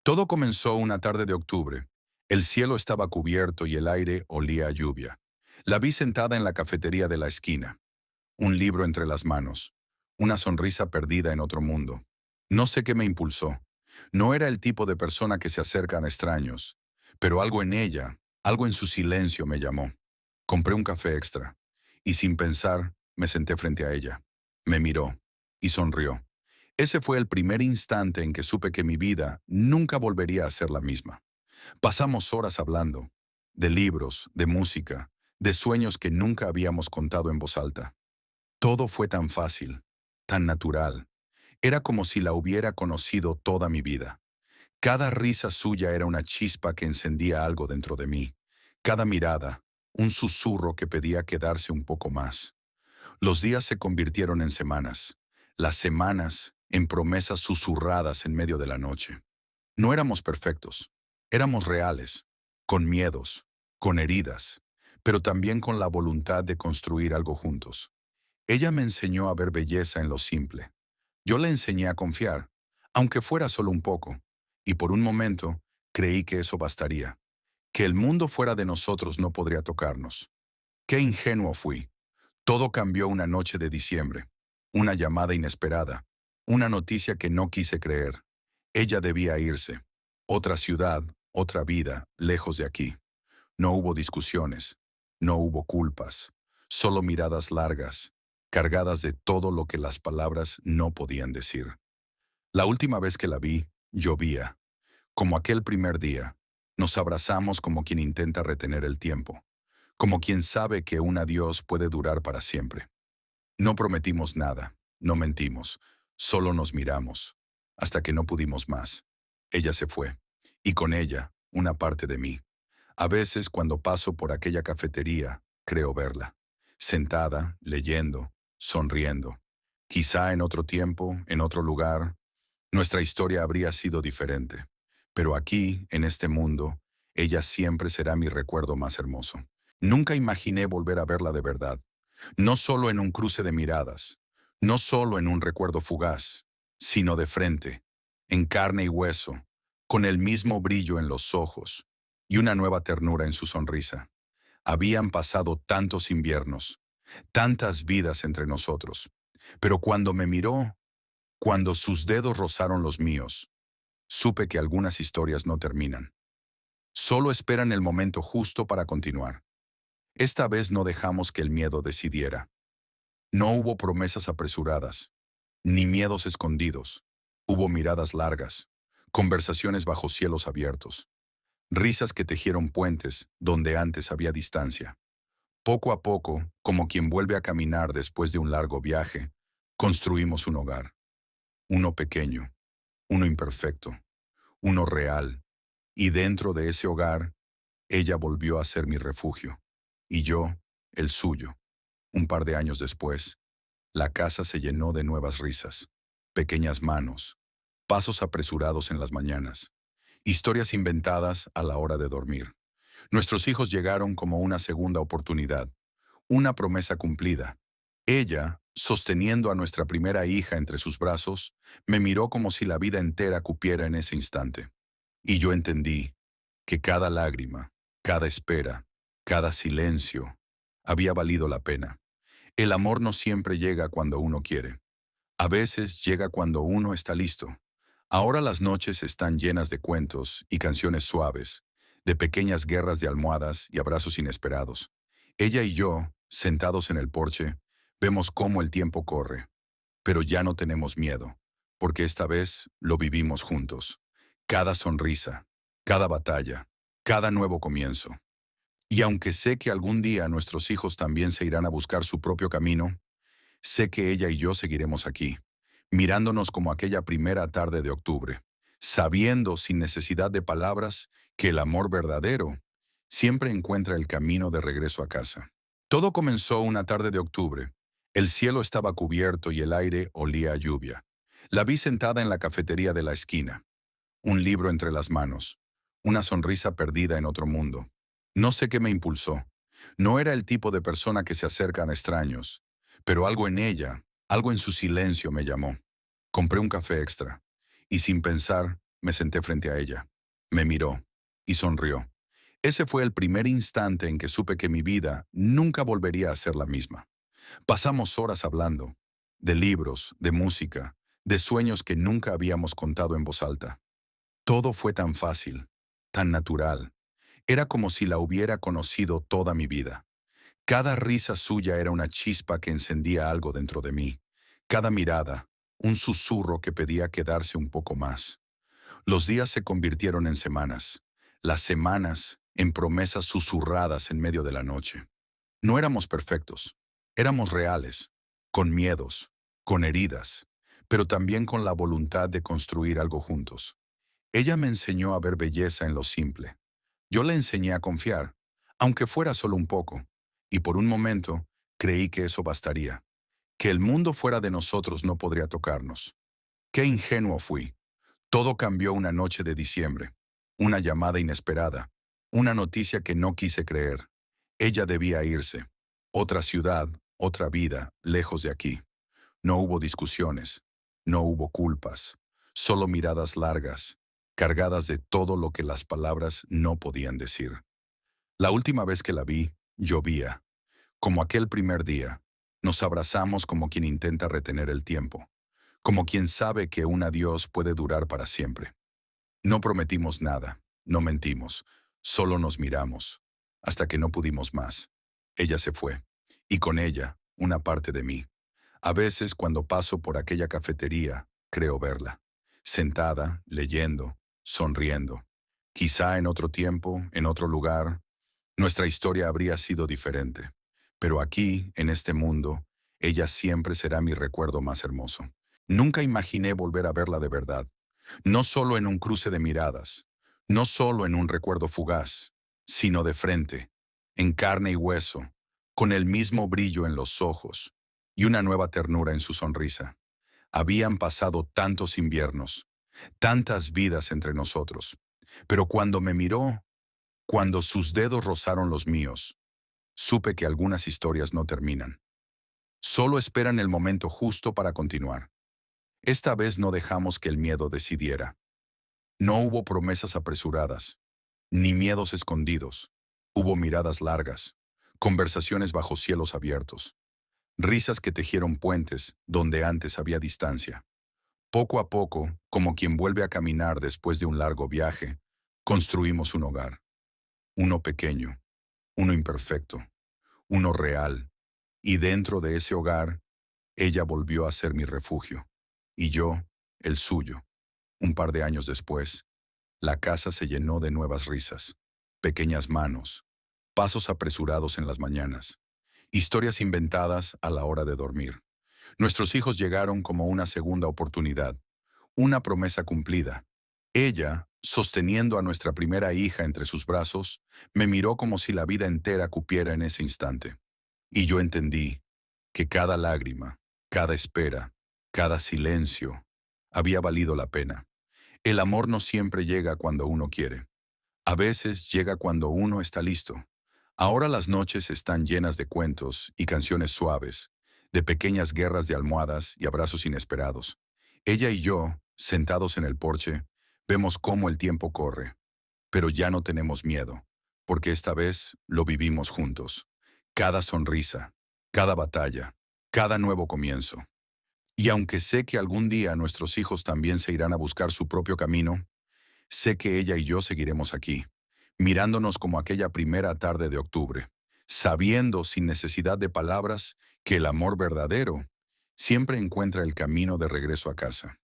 Todo comenzó una tarde de octubre. El cielo estaba cubierto y el aire olía a lluvia. La vi sentada en la cafetería de la esquina, un libro entre las manos, una sonrisa perdida en otro mundo. No sé qué me impulsó. No era el tipo de persona que se acercan a extraños, pero algo en ella, algo en su silencio me llamó. Compré un café extra y sin pensar me senté frente a ella. Me miró y sonrió. Ese fue el primer instante en que supe que mi vida nunca volvería a ser la misma. Pasamos horas hablando, de libros, de música, de sueños que nunca habíamos contado en voz alta. Todo fue tan fácil, tan natural. Era como si la hubiera conocido toda mi vida. Cada risa suya era una chispa que encendía algo dentro de mí. Cada mirada, un susurro que pedía quedarse un poco más. Los días se convirtieron en semanas, las semanas en promesas susurradas en medio de la noche. No éramos perfectos, éramos reales, con miedos, con heridas, pero también con la voluntad de construir algo juntos. Ella me enseñó a ver belleza en lo simple. Yo le enseñé a confiar, aunque fuera solo un poco, y por un momento creí que eso bastaría, que el mundo fuera de nosotros no podría tocarnos. Qué ingenuo fui. Todo cambió una noche de diciembre. Una llamada inesperada. Una noticia que no quise creer. Ella debía irse. Otra ciudad, otra vida, lejos de aquí. No hubo discusiones. No hubo culpas. Solo miradas largas, cargadas de todo lo que las palabras no podían decir. La última vez que la vi, llovía. Como aquel primer día. Nos abrazamos como quien intenta retener el tiempo. Como quien sabe que un adiós puede durar para siempre. No prometimos nada, no mentimos, solo nos miramos, hasta que no pudimos más. Ella se fue, y con ella, una parte de mí. A veces, cuando paso por aquella cafetería, creo verla, sentada, leyendo, sonriendo. Quizá en otro tiempo, en otro lugar, nuestra historia habría sido diferente. Pero aquí, en este mundo, ella siempre será mi recuerdo más hermoso. Nunca imaginé volver a verla de verdad. No solo en un cruce de miradas, no solo en un recuerdo fugaz, sino de frente, en carne y hueso, con el mismo brillo en los ojos y una nueva ternura en su sonrisa. Habían pasado tantos inviernos, tantas vidas entre nosotros, pero cuando me miró, cuando sus dedos rozaron los míos, supe que algunas historias no terminan. Solo esperan el momento justo para continuar. Esta vez no dejamos que el miedo decidiera. No hubo promesas apresuradas, ni miedos escondidos. Hubo miradas largas, conversaciones bajo cielos abiertos, risas que tejieron puentes donde antes había distancia. Poco a poco, como quien vuelve a caminar después de un largo viaje, construimos un hogar. Uno pequeño, uno imperfecto, uno real. Y dentro de ese hogar, ella volvió a ser mi refugio. Y yo, el suyo. Un par de años después, la casa se llenó de nuevas risas, pequeñas manos, pasos apresurados en las mañanas, historias inventadas a la hora de dormir. Nuestros hijos llegaron como una segunda oportunidad, una promesa cumplida. Ella, sosteniendo a nuestra primera hija entre sus brazos, me miró como si la vida entera cupiera en ese instante. Y yo entendí que cada lágrima, cada espera, cada silencio había valido la pena. El amor no siempre llega cuando uno quiere. A veces llega cuando uno está listo. Ahora las noches están llenas de cuentos y canciones suaves, de pequeñas guerras de almohadas y abrazos inesperados. Ella y yo, sentados en el porche, vemos cómo el tiempo corre, pero ya no tenemos miedo, porque esta vez lo vivimos juntos. Cada sonrisa, cada batalla, cada nuevo comienzo. Y aunque sé que algún día nuestros hijos también se irán a buscar su propio camino, sé que ella y yo seguiremos aquí, mirándonos como aquella primera tarde de octubre, sabiendo sin necesidad de palabras que el amor verdadero siempre encuentra el camino de regreso a casa. Todo comenzó una tarde de octubre. El cielo estaba cubierto y el aire olía a lluvia. La vi sentada en la cafetería de la esquina, un libro entre las manos, una sonrisa perdida en otro mundo. No sé qué me impulsó. No era el tipo de persona que se acercan a extraños, pero algo en ella, algo en su silencio me llamó. Compré un café extra y sin pensar me senté frente a ella. Me miró y sonrió. Ese fue el primer instante en que supe que mi vida nunca volvería a ser la misma. Pasamos horas hablando, de libros, de música, de sueños que nunca habíamos contado en voz alta. Todo fue tan fácil, tan natural. Era como si la hubiera conocido toda mi vida. Cada risa suya era una chispa que encendía algo dentro de mí. Cada mirada, un susurro que pedía quedarse un poco más. Los días se convirtieron en semanas, las semanas en promesas susurradas en medio de la noche. No éramos perfectos, éramos reales, con miedos, con heridas, pero también con la voluntad de construir algo juntos. Ella me enseñó a ver belleza en lo simple. Yo le enseñé a confiar, aunque fuera solo un poco, y por un momento creí que eso bastaría, que el mundo fuera de nosotros no podría tocarnos. Qué ingenuo fui. Todo cambió una noche de diciembre. Una llamada inesperada. Una noticia que no quise creer. Ella debía irse. Otra ciudad, otra vida, lejos de aquí. No hubo discusiones. No hubo culpas. Solo miradas largas, cargadas de todo lo que las palabras no podían decir. La última vez que la vi, llovía. Como aquel primer día. Nos abrazamos como quien intenta retener el tiempo. Como quien sabe que un adiós puede durar para siempre. No prometimos nada, no mentimos, solo nos miramos, hasta que no pudimos más. Ella se fue, y con ella, una parte de mí. A veces, cuando paso por aquella cafetería, creo verla, sentada, leyendo, sonriendo. Quizá en otro tiempo, en otro lugar, nuestra historia habría sido diferente. Pero aquí, en este mundo, ella siempre será mi recuerdo más hermoso. Nunca imaginé volver a verla de verdad. No solo en un cruce de miradas, no solo en un recuerdo fugaz, sino de frente, en carne y hueso, con el mismo brillo en los ojos y una nueva ternura en su sonrisa. Habían pasado tantos inviernos, tantas vidas entre nosotros, pero cuando me miró, cuando sus dedos rozaron los míos, supe que algunas historias no terminan. Solo esperan el momento justo para continuar. Esta vez no dejamos que el miedo decidiera. No hubo promesas apresuradas, ni miedos escondidos. Hubo miradas largas, conversaciones bajo cielos abiertos, risas que tejieron puentes donde antes había distancia. Poco a poco, como quien vuelve a caminar después de un largo viaje, construimos un hogar. Uno pequeño, uno imperfecto, uno real. Y dentro de ese hogar, ella volvió a ser mi refugio. Y yo, el suyo. Un par de años después, la casa se llenó de nuevas risas, pequeñas manos, pasos apresurados en las mañanas, historias inventadas a la hora de dormir. Nuestros hijos llegaron como una segunda oportunidad, una promesa cumplida. Ella, sosteniendo a nuestra primera hija entre sus brazos, me miró como si la vida entera cupiera en ese instante. Y yo entendí que cada lágrima, cada espera, cada silencio había valido la pena. El amor no siempre llega cuando uno quiere. A veces llega cuando uno está listo. Ahora las noches están llenas de cuentos y canciones suaves, de pequeñas guerras de almohadas y abrazos inesperados. Ella y yo, sentados en el porche, vemos cómo el tiempo corre, pero ya no tenemos miedo, porque esta vez lo vivimos juntos. Cada sonrisa, cada batalla, cada nuevo comienzo. Y aunque sé que algún día nuestros hijos también se irán a buscar su propio camino, sé que ella y yo seguiremos aquí, mirándonos como aquella primera tarde de octubre, sabiendo sin necesidad de palabras que el amor verdadero siempre encuentra el camino de regreso a casa.